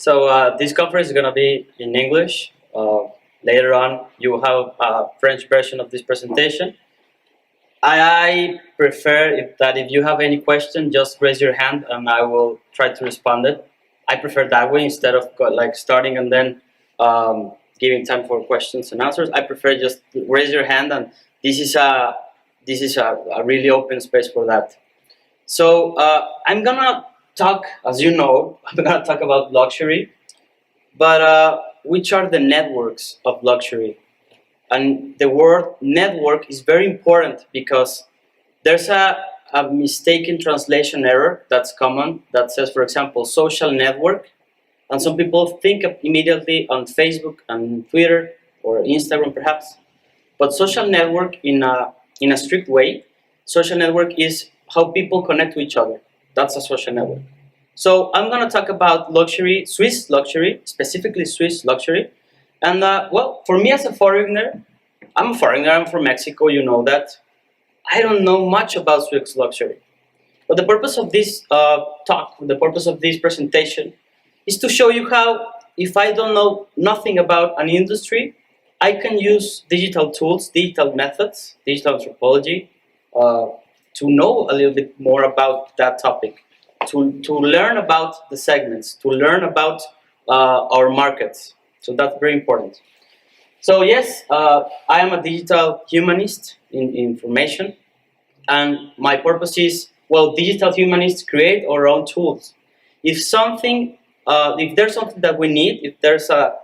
So this conference is going to be in English. Later on, you will have a French version of this presentation. I prefer if you have any question, just raise your hand and I will try to respond it. I prefer that way instead of like starting and then giving time for questions and answers. I prefer just raise your hand, and this is a really open space for that. So I'm gonna talk, as you know, I'm gonna talk about luxury, but which are the networks of luxury? And the word network is very important because there's a mistaken translation error that's common that says, for example, social network. And some people think immediately on Facebook and Twitter or Instagram perhaps. But social network in a strict way, social network is how people connect to each other. That's a social network. So I'm going to talk about luxury, Swiss luxury, specifically Swiss luxury. And well, for me as a foreigner, I'm a foreigner, I'm from Mexico, you know that. I don't know much about Swiss luxury. But the purpose of this talk, the purpose of this presentation, is to show you how, if I don't know nothing about an industry, I can use digital tools, digital methods, digital anthropology, to know a little bit more about that topic, to learn about the segments, to learn about our markets. So that's very important. So yes, I am a digital humanist in information, and my purpose is, well, digital humanists create our own tools. If there's something that we need, if there's a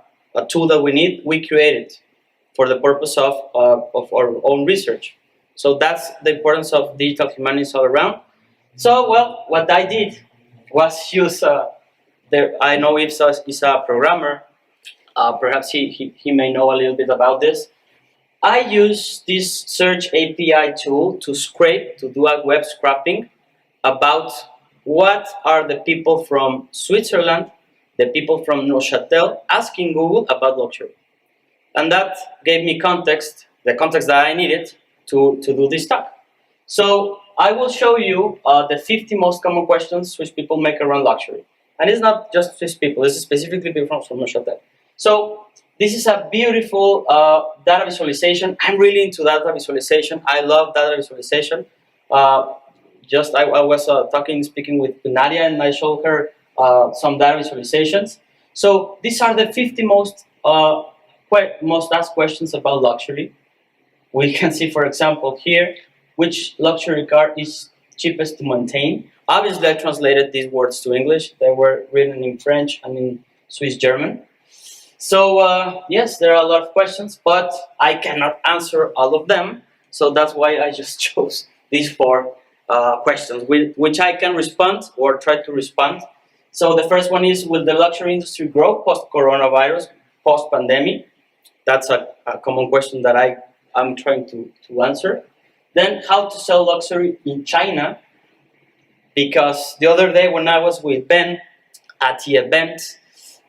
tool that we need, we create it for the purpose of our own research. So that's the importance of digital humanities all around. So, well, what I did was use, I know Ipsos is a programmer, perhaps he may know a little bit about this. I use this search API tool to scrape, to do a web scraping about what are the people from Switzerland, the people from Neuchâtel asking Google about luxury. And that gave me context, the context that I needed to do this talk. So I will show you the 50 most common questions Swiss people make around luxury. And it's not just Swiss people, this is specifically people from Neuchâtel. So this is a beautiful data visualization. I'm really into data visualization. I love data visualization. I was speaking with Nadia, and I showed her some data visualizations. So these are the 50 most asked questions about luxury. We can see, for example, here, which luxury car is cheapest to maintain. Obviously, I translated these words to English. They were written in French and in Swiss German. So yes, there are a lot of questions, but I cannot answer all of them. So that's why I just chose these 4 questions, which I can respond or try to respond. So the first one is, will the luxury industry grow post-coronavirus, post-pandemic? That's a common question that I'm trying to answer. Then, how to sell luxury in China? Because the other day when I was with Ben at the event,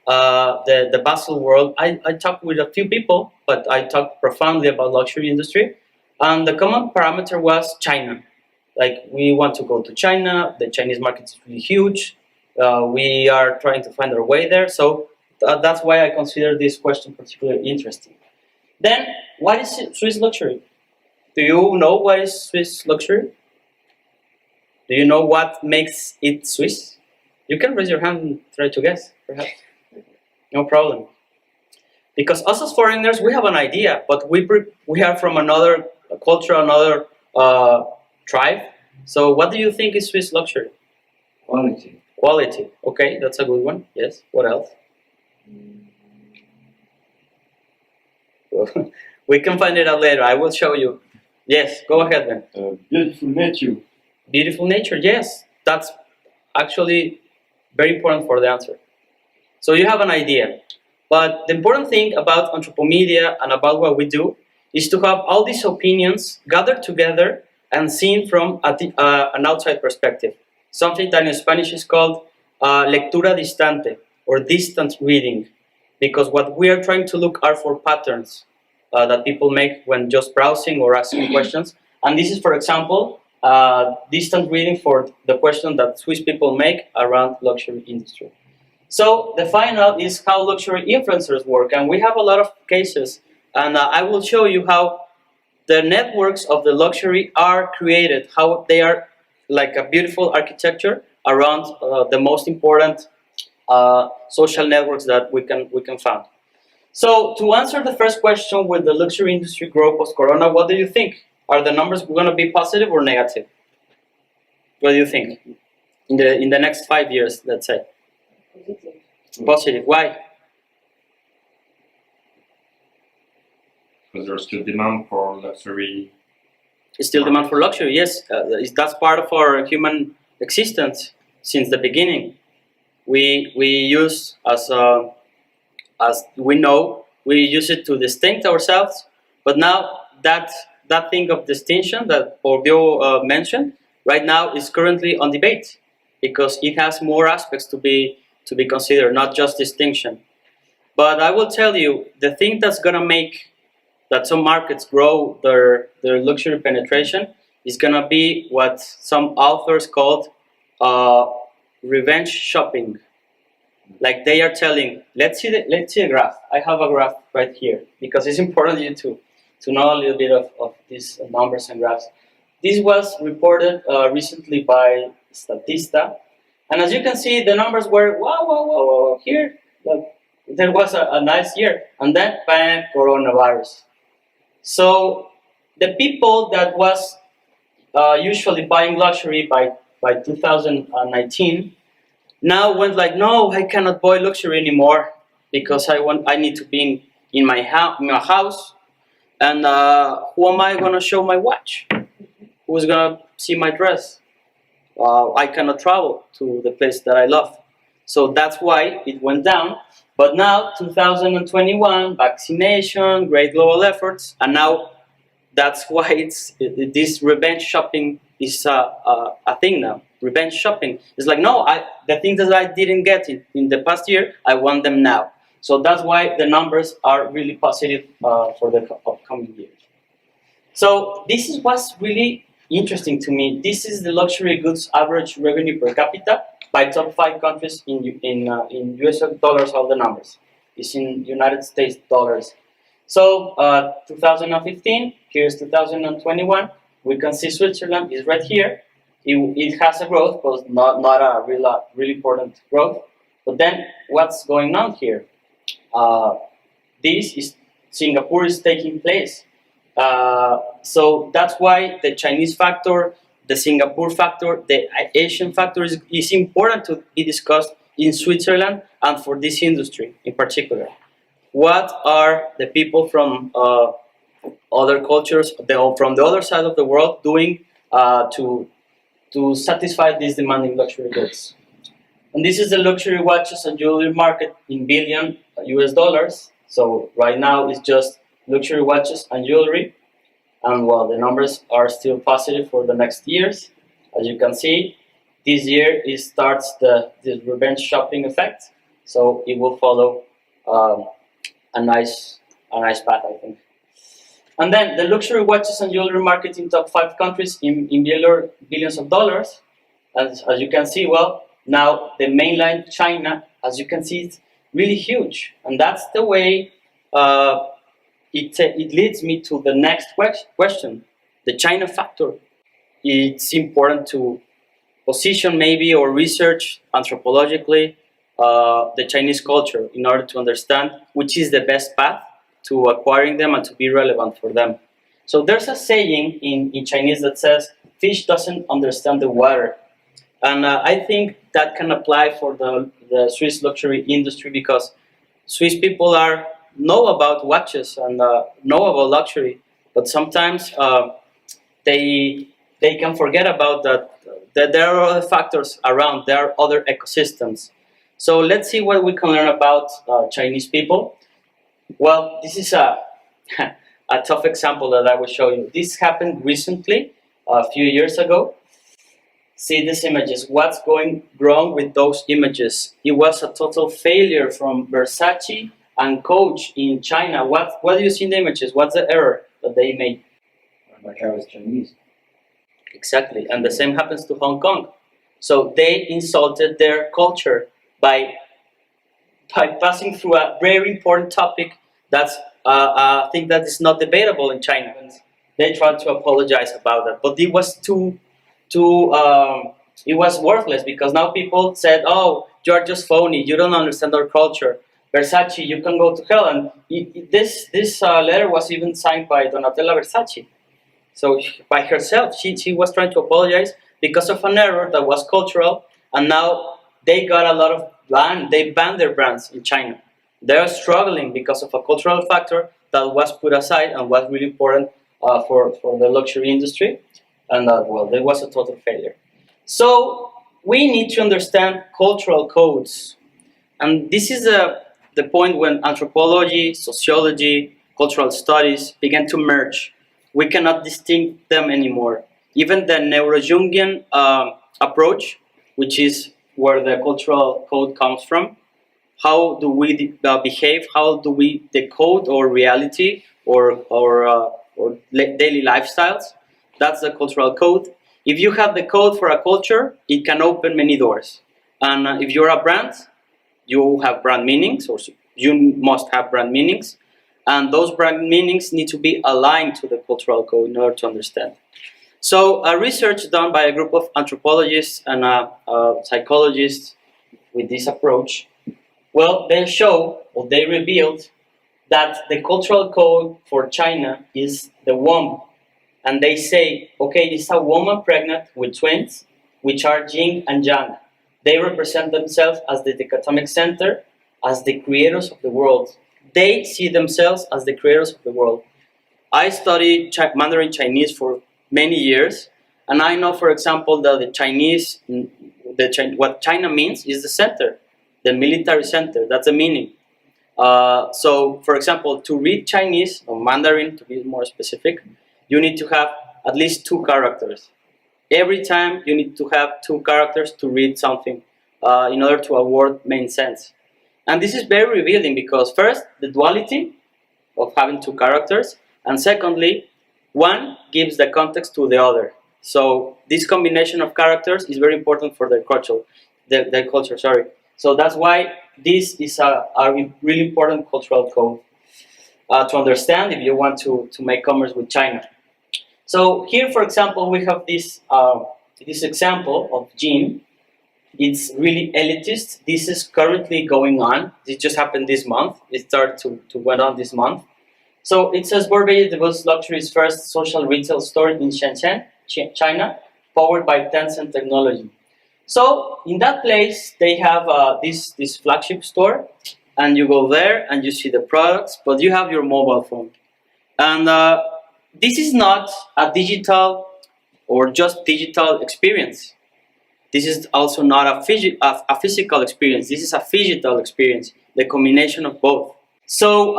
the Basel World, I talked with a few people, but I talked profoundly about luxury industry. And the common parameter was China. Like, we want to go to China, the Chinese market is really huge. We are trying to find our way there. So that's why I consider this question particularly interesting. Then, what is Swiss luxury? Do you know what is Swiss luxury? Do you know what makes it Swiss? You can raise your hand and try to guess, perhaps. No problem. Because us as foreigners, we have an idea, but we are from another culture, another tribe. So what do you think is Swiss luxury? Quality. Quality. Okay, that's a good one. Yes. What else? We can find it out later. I will show you. Yes, go ahead then. Beautiful nature. Beautiful nature, yes. That's actually very important for the answer. So you have an idea. But the important thing about Anthropomedia and about what we do is to have all these opinions gathered together and seen from an outside perspective. Something that in Spanish is called lectura distante, or distant reading. Because what we are trying to look are for patterns that people make when just browsing or asking questions. And this is, for example, distant reading for the question that Swiss people make around luxury industry. So the final is how luxury influencers work, and we have a lot of cases, and I will show you how the networks of the luxury are created, how they are like a beautiful architecture around the most important social networks that we can find. So to answer the first question, will the luxury industry grow post-corona? What do you think? Are the numbers going to be positive or negative? What do you think? In the next 5 years, let's say. Positive. Why? Because there's still demand for luxury. Still demand for luxury. Yes, that's part of our human existence since the beginning. We use as we know, we use it to distinct ourselves. But now that thing of distinction that Bourdieu mentioned right now is currently on debate because it has more aspects to be considered, not just distinction. But I will tell you, the thing that's gonna make that some markets grow their luxury penetration is gonna be what some authors called revenge shopping. Like they are telling, let's see a graph. I have a graph right here because it's important you to know a little bit of these numbers and graphs. This was reported recently by Statista, and as you can see, the numbers were wow here. Like, there was a nice year, and then bang, coronavirus. So the people that was usually buying luxury by 2019 now went like, no, I cannot buy luxury anymore because I need to be in my house, and who am I gonna show my watch? Who's gonna see my dress? I cannot travel to the place that I love, so that's why it went down. But now 2021, vaccination, great global efforts, and now that's why this revenge shopping is a thing now. Revenge shopping is like, no, the things that I didn't get in the past year, I want them now. So that's why the numbers are really positive for the upcoming years. So this is what's really interesting to me. This is the luxury goods average revenue per capita by top 5 countries in US dollars. All the numbers is in United States dollars. So 2015, here's 2021. We can see Switzerland is right here. It has a growth, but not a really important growth. But then what's going on here? This is Singapore is taking place. So that's why the Chinese factor, the Singapore factor, the Asian factor is important to be discussed in Switzerland and for this industry in particular. What are the people from other cultures, from the other side of the world, doing to satisfy these demanding luxury goods? And this is the luxury watches and jewelry market in billion US dollars. So right now it's just luxury watches and jewelry. And well, the numbers are still positive for the next years. As you can see, this year it starts the revenge shopping effect. So it will follow a nice path, I think. And then the luxury watches and jewelry market in top 5 countries in billions of dollars. As you can see, well, now the mainland China, as you can see, it's really huge. And that's the way it leads me to the next question, the China factor. It's important to position maybe or research anthropologically the Chinese culture in order to understand which is the best path to acquiring them and to be relevant for them. So there's a saying in Chinese that says, fish doesn't understand the water. And I think that can apply for the Swiss luxury industry because Swiss people know about watches and know about luxury, but sometimes they can forget about that there are other factors around, there are other ecosystems. So let's see what we can learn about Chinese people. Well, this is a tough example that I will show you. This happened recently, a few years ago. See these images. What's going wrong with those images? It was a total failure from Versace and Coach in China. What do you see in the images? What's the error that they made? My car was Chinese. Exactly, and the same happens to Hong Kong. So they insulted their culture by by passing through a very important topic that's I think that is not debatable in China. They tried to apologize about that, but it was it was worthless because now people said, "Oh, you are just phony. You don't understand our culture. Versace, you can go to hell." And this letter was even signed by Donatella Versace. So by herself, she was trying to apologize because of an error that was cultural, and now they got a lot of ban. They banned their brands in China. They are struggling because of a cultural factor that was put aside and was really important for the luxury industry, and well, there was a total failure. So we need to understand cultural codes, and this is the point when anthropology, sociology, cultural studies began to merge. We cannot distinct them anymore. Even the Neuro-Jungian approach, which is where the cultural code comes from, how do we behave? How do we decode our reality or daily lifestyles? That's the cultural code. If you have the code for a culture, it can open many doors. And if you're a brand, you have brand meanings, or you must have brand meanings, and those brand meanings need to be aligned to the cultural code in order to understand. So, research done by a group of anthropologists and psychologists with this approach, well, they show or they revealed that the cultural code for China is the womb. And they say, okay, it's a woman pregnant with twins, which are yin and yang. They represent themselves as the dichotomic center, as the creators of the world. They see themselves as the creators of the world. I studied Mandarin Chinese for many years, and I know, for example, that what China means is the center, the military center. That's the meaning. So, for example, to read Chinese or Mandarin, to be more specific, you need to have at least 2 characters. Every time you need to have 2 characters to read something in order to a word make sense. And this is very revealing because first, the duality of having 2 characters, and secondly, one gives the context to the other. So this combination of characters is very important for their culture. Their culture, sorry. So that's why this is a really important cultural code to understand if you want to make commerce with China. So here, for example, we have this example of Jin. It's really elitist. This is currently going on. This just happened this month. It started to went on this month. So it says Borbet develops luxury's first social retail store in Shenzhen, China, powered by Tencent technology. So in that place, they have this flagship store, and you go there and you see the products, but you have your mobile phone. And this is not a digital or just digital experience. This is also not a physical experience. This is a phygital experience, the combination of both. So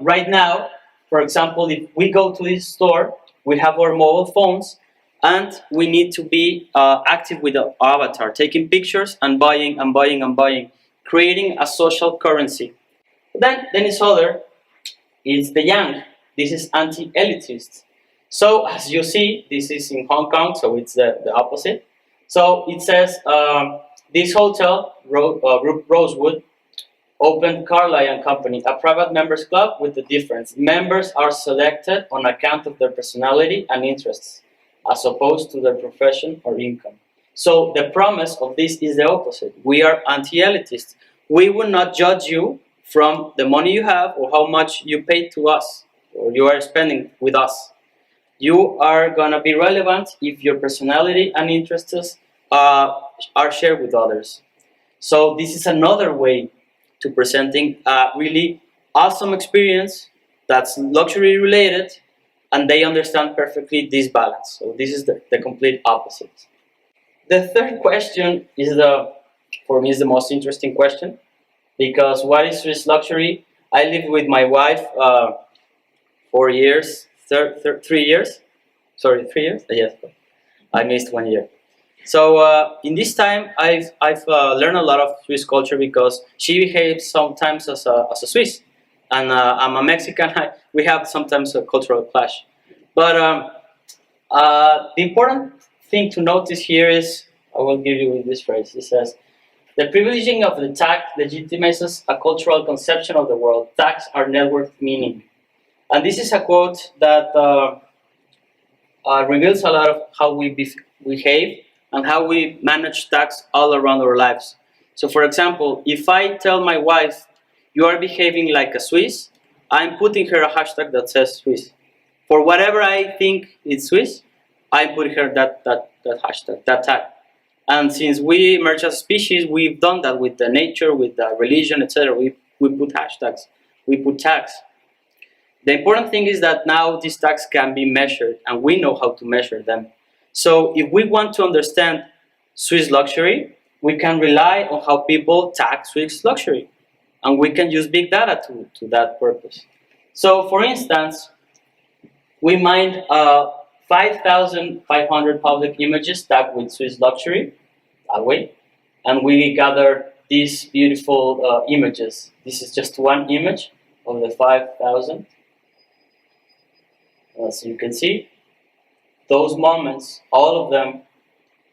right now, for example, if we go to this store, we have our mobile phones, and we need to be active with the avatar, taking pictures and buying and buying and buying, creating a social currency. Then it's other, it's the yang. This is anti-elitist. So as you see, this is in Hong Kong, so it's the opposite. So it says, this hotel, Group Rosewood, opened Carlyle and Company, a private members club with the difference. Members are selected on account of their personality and interests, as opposed to their profession or income. So the promise of this is the opposite. We are anti-elitist. We will not judge you from the money you have or how much you pay to us or you are spending with us. You are gonna be relevant if your personality and interests are shared with others. So this is another way to presenting a really awesome experience that's luxury related, and they understand perfectly this balance. So this is the complete opposite. The third question is for me is the most interesting question, because what is Swiss luxury? I lived with my wife 4 years, 3 years. Sorry, 3 years? Yes, I missed 1 year. So in this time, I've learned a lot of Swiss culture because she behaves sometimes as a Swiss, and I'm a Mexican. We have sometimes a cultural clash. But the important thing to notice here is, I will give you this phrase. It says, The privileging of the tag legitimizes a cultural conception of the world. Tags are network meaning. And this is a quote that reveals a lot of how we behave and how we manage tags all around our lives. So, for example, if I tell my wife, "You are behaving like a Swiss," I'm putting her a hashtag that says Swiss. For whatever I think is Swiss, I put her that hashtag, that tag. And since we emerge as a species, we've done that with the nature, with the religion, etc. We put hashtags, we put tags. The important thing is that now these tags can be measured, and we know how to measure them. So if we want to understand Swiss luxury, we can rely on how people tag Swiss luxury, and we can use big data to that purpose. So, for instance, we mined 5,500 public images tagged with Swiss luxury, that way, and we gathered these beautiful images. This is just one image of the 5,000. As you can see, those moments, all of them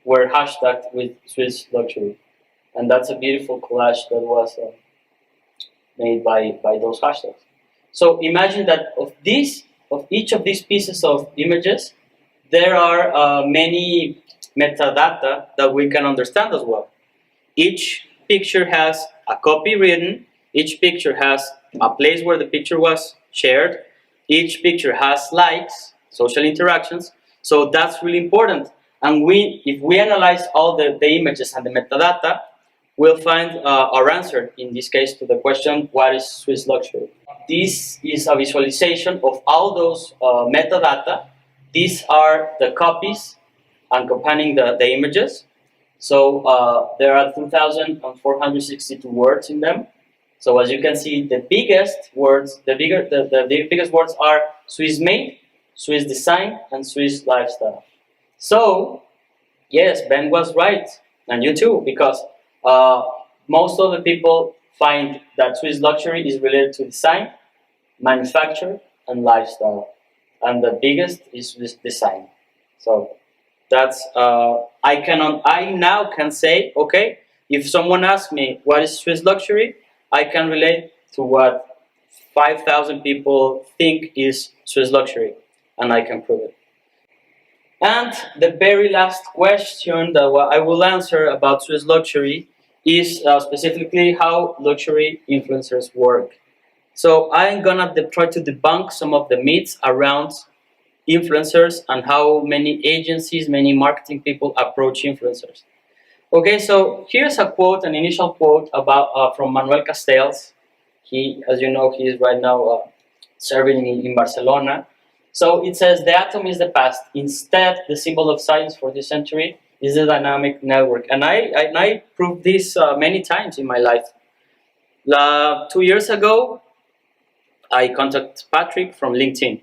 were hashtagged with Swiss luxury, and that's a beautiful collage that was made by those hashtags. So imagine that of each of these pieces of images, there are many metadata that we can understand as well. Each picture has a copy written, each picture has a place where the picture was shared, each picture has likes, social interactions, so that's really important. And if we analyze all the images and the metadata, we'll find our answer, in this case, to the question, what is Swiss luxury? This is a visualization of all those metadata. These are the copies accompanying the images. So there are 2,462 words in them. So as you can see, the biggest words, the biggest words are Swiss made, Swiss design, and Swiss lifestyle. So yes, Ben was right, and you too, because most of the people find that Swiss luxury is related to design, manufacture, and lifestyle, and the biggest is Swiss design. So that's I now can say, okay, if someone asks me what is Swiss luxury, I can relate to what 5,000 people think is Swiss luxury, and I can prove it. And the very last question that I will answer about Swiss luxury is specifically how luxury influencers work. So I'm gonna try to debunk some of the myths around influencers and how many agencies, many marketing people approach influencers. Okay, so here's a quote, an initial quote about from Manuel Castells. He, as you know, he is right now serving in Barcelona. So it says, "The atom is the past. Instead, the symbol of science for this century is the dynamic network." And I proved this many times in my life. 2 years ago, I contacted Patrick from LinkedIn.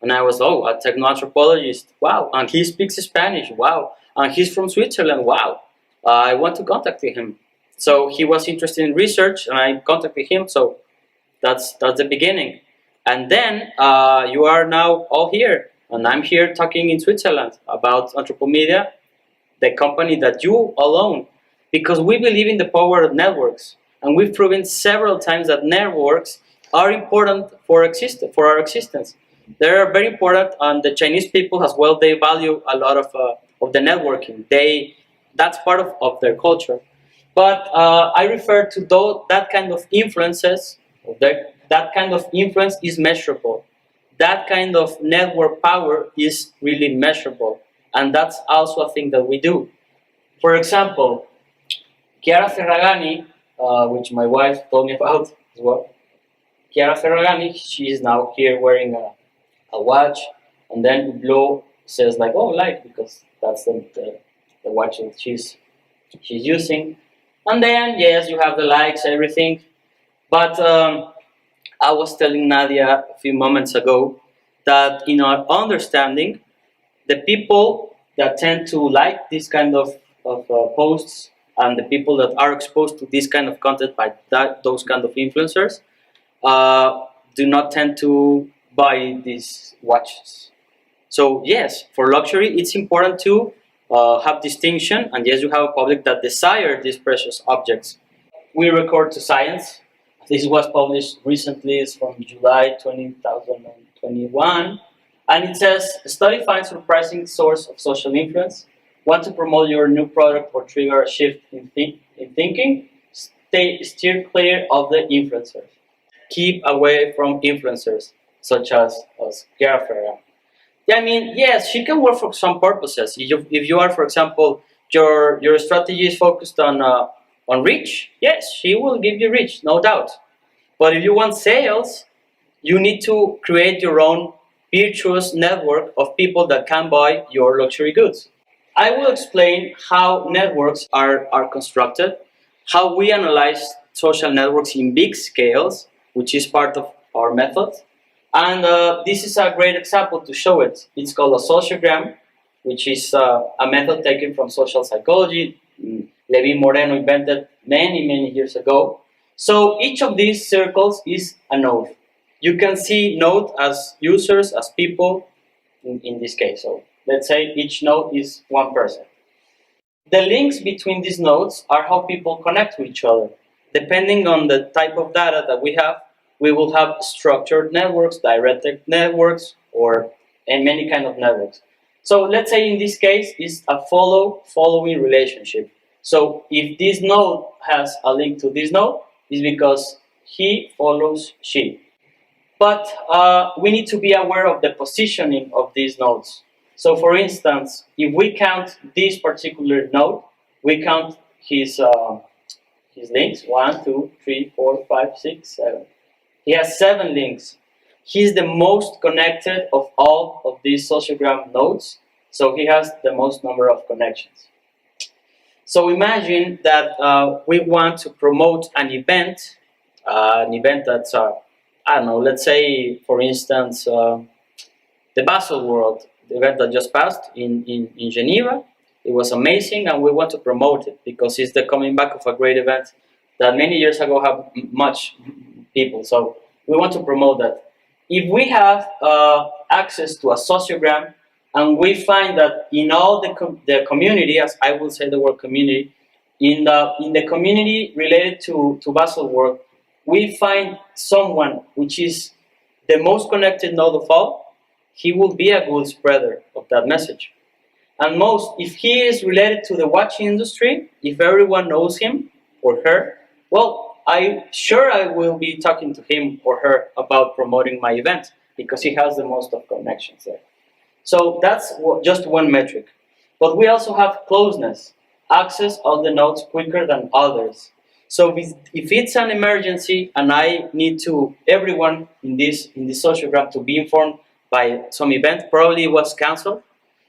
And I was, a technoanthropologist, wow. And he speaks Spanish, wow. And he's from Switzerland, wow. I want to contact him. So he was interested in research, and I contacted him. So that's the beginning. And then you are now all here, and I'm here talking in Switzerland about Anthropomedia, the company that you all own, because we believe in the power of networks, and we've proven several times that networks are important for our existence. They are very important, and the Chinese people as well. They value a lot of the networking. That's part of their culture. But I refer to that kind of influences. That kind of influence is measurable. That kind of network power is really measurable, and that's also a thing that we do. For example, Chiara Ferragani, which my wife told me about as well. Chiara Ferragani, she is now here wearing a watch, and then Hublot says like, "Oh, like," because that's the watch that she's using. And then yes, you have the likes, everything. But I was telling Nadia a few moments ago that in our understanding, the people that tend to like this kind of posts and the people that are exposed to this kind of content by those kind of influencers do not tend to buy these watches. So yes, for luxury, it's important to have distinction, and yes, you have a public that desire these precious objects. We record to science. This was published recently, it's from July 2021, and it says, a study finds surprising source of social influence. Want to promote your new product or trigger a shift in thinking? Steer clear of the influencers. Keep away from influencers, such as Chiara Ferragamo. Yeah, I mean, yes, she can work for some purposes. If you are, for example, your strategy is focused on reach, yes, she will give you reach, no doubt. But if you want sales, you need to create your own virtuous network of people that can buy your luxury goods. I will explain how networks are constructed, how we analyze social networks in big scales, which is part of our method. And this is a great example to show it. It's called a sociogram, which is a method taken from social psychology. Levin Moreno invented many years ago. So each of these circles is a node. You can see node as users, as people, in this case. So let's say each node is one person. The links between these nodes are how people connect to each other. Depending on the type of data that we have, we will have structured networks, directed networks, and many kind of networks. So let's say in this case is a following relationship. So if this node has a link to this node, it's because he follows she. But we need to be aware of the positioning of these nodes. So for instance, if we count this particular node, we count his links, 1, 2, 3, 4, 5, 6, 7. He has 7 links. He's the most connected of all of these sociogram nodes, so he has the most number of connections. So imagine that we want to promote an event that's, I don't know, let's say, for instance, the Basel World, the event that just passed in Geneva. It was amazing, and we want to promote it because it's the coming back of a great event that many years ago had much people. So we want to promote that. If we have access to a sociogram, and we find that in all the community, as I will say the word community, in the community related to Basel World, we find someone which is the most connected node of all, he will be a good spreader of that message. And if he is related to the watch industry, if everyone knows him or her, well, I will be talking to him or her about promoting my event because he has the most of connections there. So that's just one metric. But we also have closeness, access of the nodes quicker than others. So if it's an emergency and I need everyone in this sociogram to be informed by some event, probably it was canceled.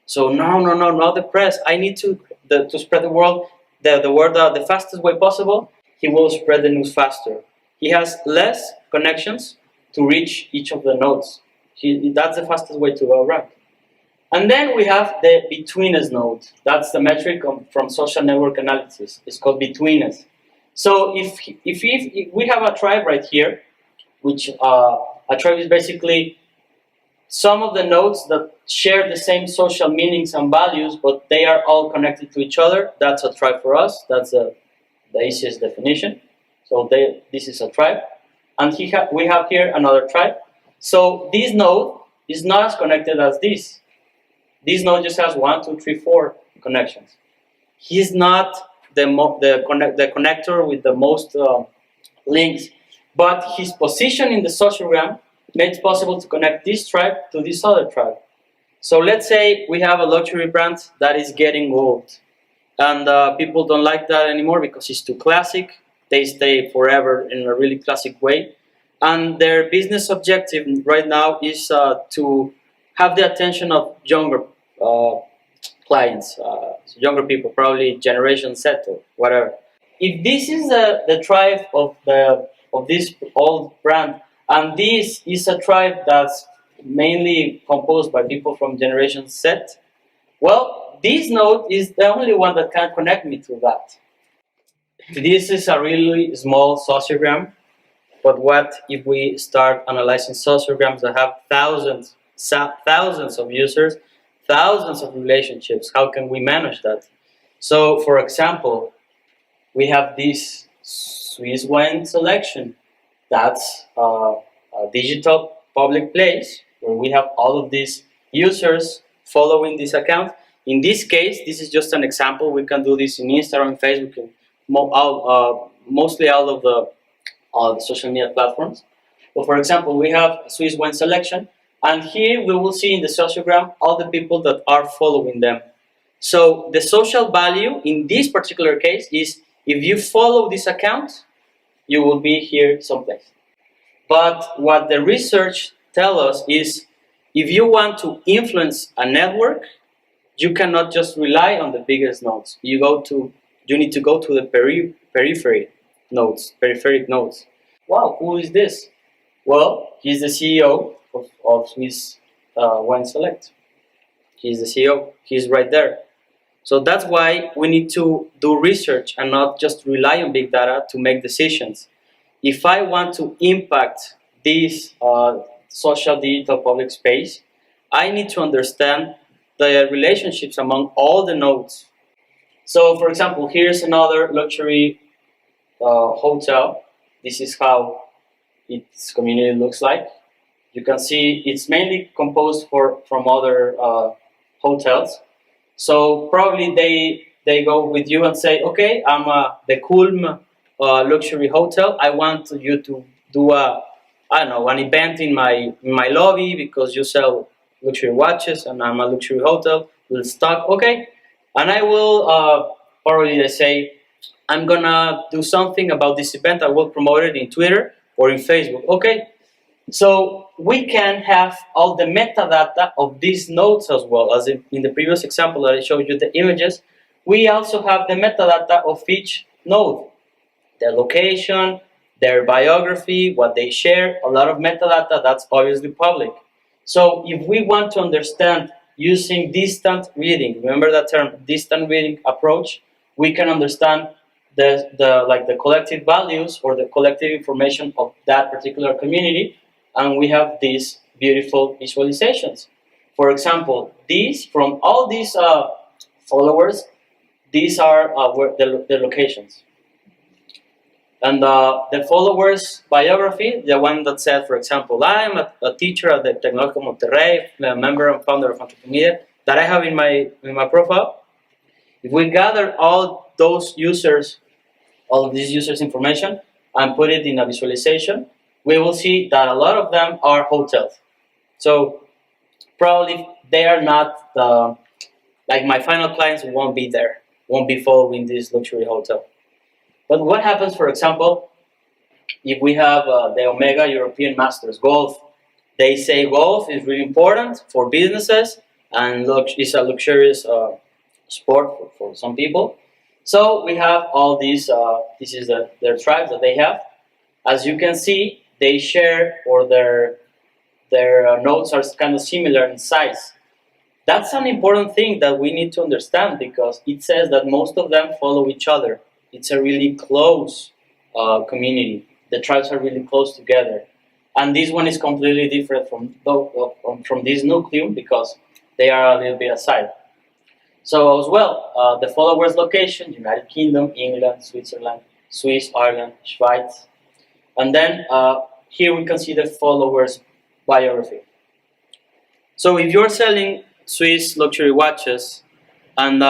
So no, not the press. I need to spread the word the fastest way possible. He will spread the news faster. He has less connections to reach each of the nodes. That's the fastest way to go around. And then we have the betweenness node. That's the metric from social network analysis. It's called betweenness. So if we have a tribe right here, which a tribe is basically some of the nodes that share the same social meanings and values, but they are all connected to each other. That's a tribe for us. That's the easiest definition. So this is a tribe. And we have here another tribe. So this node is not as connected as this. This node just has 1, 2, 3, 4 connections. He's not the connector with the most links, but his position in the sociogram makes it possible to connect this tribe to this other tribe. So let's say we have a luxury brand that is getting old, and people don't like that anymore because it's too classic. They stay forever in a really classic way, and their business objective right now is to have the attention of younger clients, younger people, probably Generation Z or whatever. If this is the tribe of this old brand, and this is a tribe that's mainly composed by people from Generation Z, well, this node is the only one that can connect me to that. This is a really small sociogram, but what if we start analyzing sociograms that have thousands of users, thousands of relationships. How can we manage that? So, for example, we have this Swiss wine selection. That's a digital public place where we have all of these users following this account. In this case, this is just an example. We can do this in Instagram, Facebook, and mostly all of the social media platforms. But for example, we have Swiss wine selection, and here we will see in the sociogram all the people that are following them. So the social value in this particular case is if you follow this account, you will be here someplace. But what the research tells us is if you want to influence a network, you cannot just rely on the biggest nodes. You need to go to the periphery nodes, peripheric nodes. Wow, who is this? Well, he's the CEO of Swiss Wine Select. He's the CEO. He's right there. So that's why we need to do research and not just rely on big data to make decisions. If I want to impact this social digital public space, I need to understand the relationships among all the nodes. So, for example, here's another luxury hotel. This is how its community looks like. You can see it's mainly composed from other hotels. So probably they go with you and say, okay, I'm the Kulm luxury hotel. I want you to do an event in my lobby because you sell luxury watches and I'm a luxury hotel. We'll stock, okay. And I will probably they say, I'm gonna do something about this event. I will promote it in Twitter or in Facebook, okay. So we can have all the metadata of these nodes as well. As in the previous example that I showed you the images, we also have the metadata of each node. Their location, their biography, what they share, a lot of metadata that's obviously public. So if we want to understand using distant reading, remember that term, distant reading approach, we can understand the collective values or the collective information of that particular community. And we have these beautiful visualizations. For example, these from all these followers, these are the locations. And the followers' biography, the one that said, for example, I'm a teacher at the Tecnológico Monterrey, a member and founder of Entrepreneur, that I have in my profile. If we gather all those users, all of these users' information, and put it in a visualization, we will see that a lot of them are hotels. So probably they are not like my final clients won't be there, won't be following this luxury hotel. But what happens, for example, if we have the Omega European Masters Golf? They say golf is really important for businesses and it's a luxurious sport for some people. So we have all these, this is their tribes that they have. As you can see, they share, or their nodes are kind of similar in size. That's an important thing that we need to understand because it says that most of them follow each other. It's a really close community. The tribes are really close together. And this one is completely different from this nucleum because they are a little bit aside. So as well, the followers' location, United Kingdom, England, Switzerland, Swiss, Ireland, Schweiz. And then here we can see the followers' biography. So if you're selling Swiss luxury watches and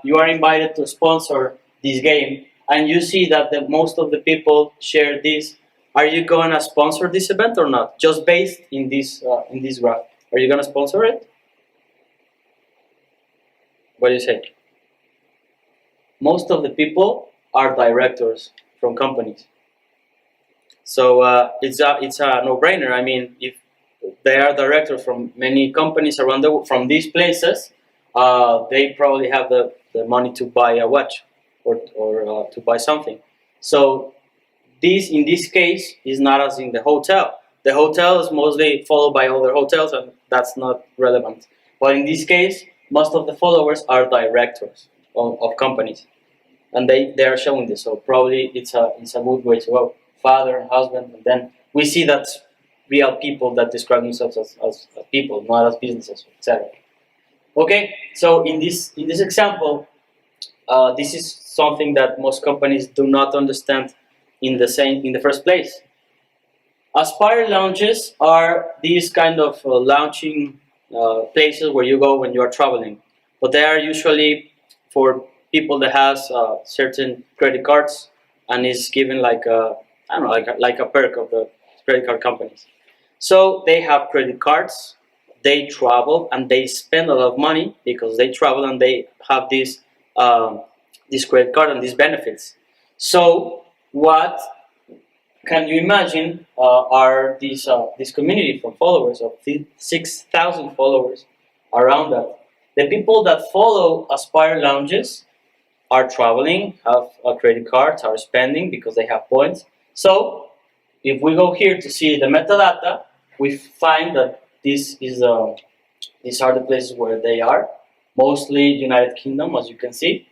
you are invited to sponsor this game and you see that most of the people share this, are you going to sponsor this event or not? Just based in this graph. Are you going to sponsor it? What do you say? Most of the people are directors from companies. So it's a no-brainer. I mean, if they are directors from many companies around from these places, they probably have the money to buy a watch or to buy something. So in this case is not as in the hotel. The hotel is mostly followed by other hotels, and that's not relevant. But in this case, most of the followers are directors of companies, and they are showing this. So probably it's a good way to go. Father and husband, and then we see that's real people that describe themselves as people, not as businesses, etc. Okay, so in this example, this is something that most companies do not understand in the first place. Aspire lounges are these kind of launching places where you go when you are traveling, but they are usually for people that has certain credit cards and is given like a I don't know like a perk of the credit card companies. So they have credit cards, they travel and they spend a lot of money because they travel and they have this credit card and these benefits. So what can you imagine are this community from followers of 6,000 followers around that? The people that follow Aspire lounges are traveling, have a credit cards, are spending because they have points. So if we go here to see the metadata, we find that these are the places where they are, mostly United Kingdom, as you can see.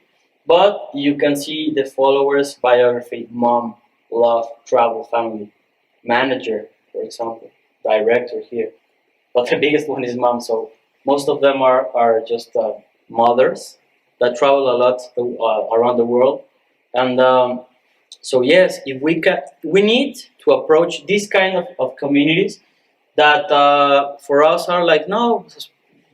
But you can see the followers biography: mom, love, travel, family, manager, for example, director here. But the biggest one is mom. So most of them are just mothers that travel a lot around the world. And so yes, if we need to approach this kind of communities that for us are like, no,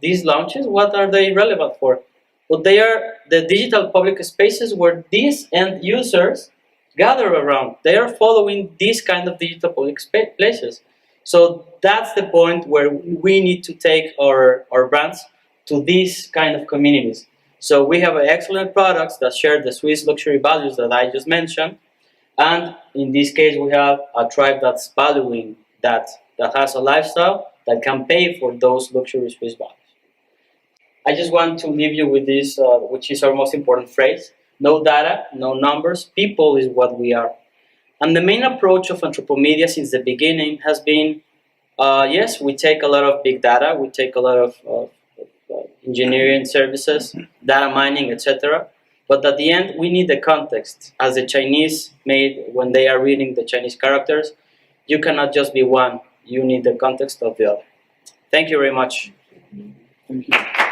these launches, what are they relevant for? But they are the digital public spaces where these end users gather around. They are following these kind of digital public places. So that's the point where we need to take our brands to these kind of communities. So we have excellent products that share the Swiss luxury values that I just mentioned. And in this case, we have a tribe that's valuing that has a lifestyle that can pay for those luxury Swiss values. I just want to leave you with this, which is our most important phrase: no data, no numbers, people is what we are. And the main approach of Anthropomedia since the beginning has been yes, we take a lot of big data, we take a lot of engineering services, data mining, etc. But at the end, we need the context. As the Chinese made when they are reading the Chinese characters, you cannot just be one, you need the context of the other. Thank you very much. Thank you.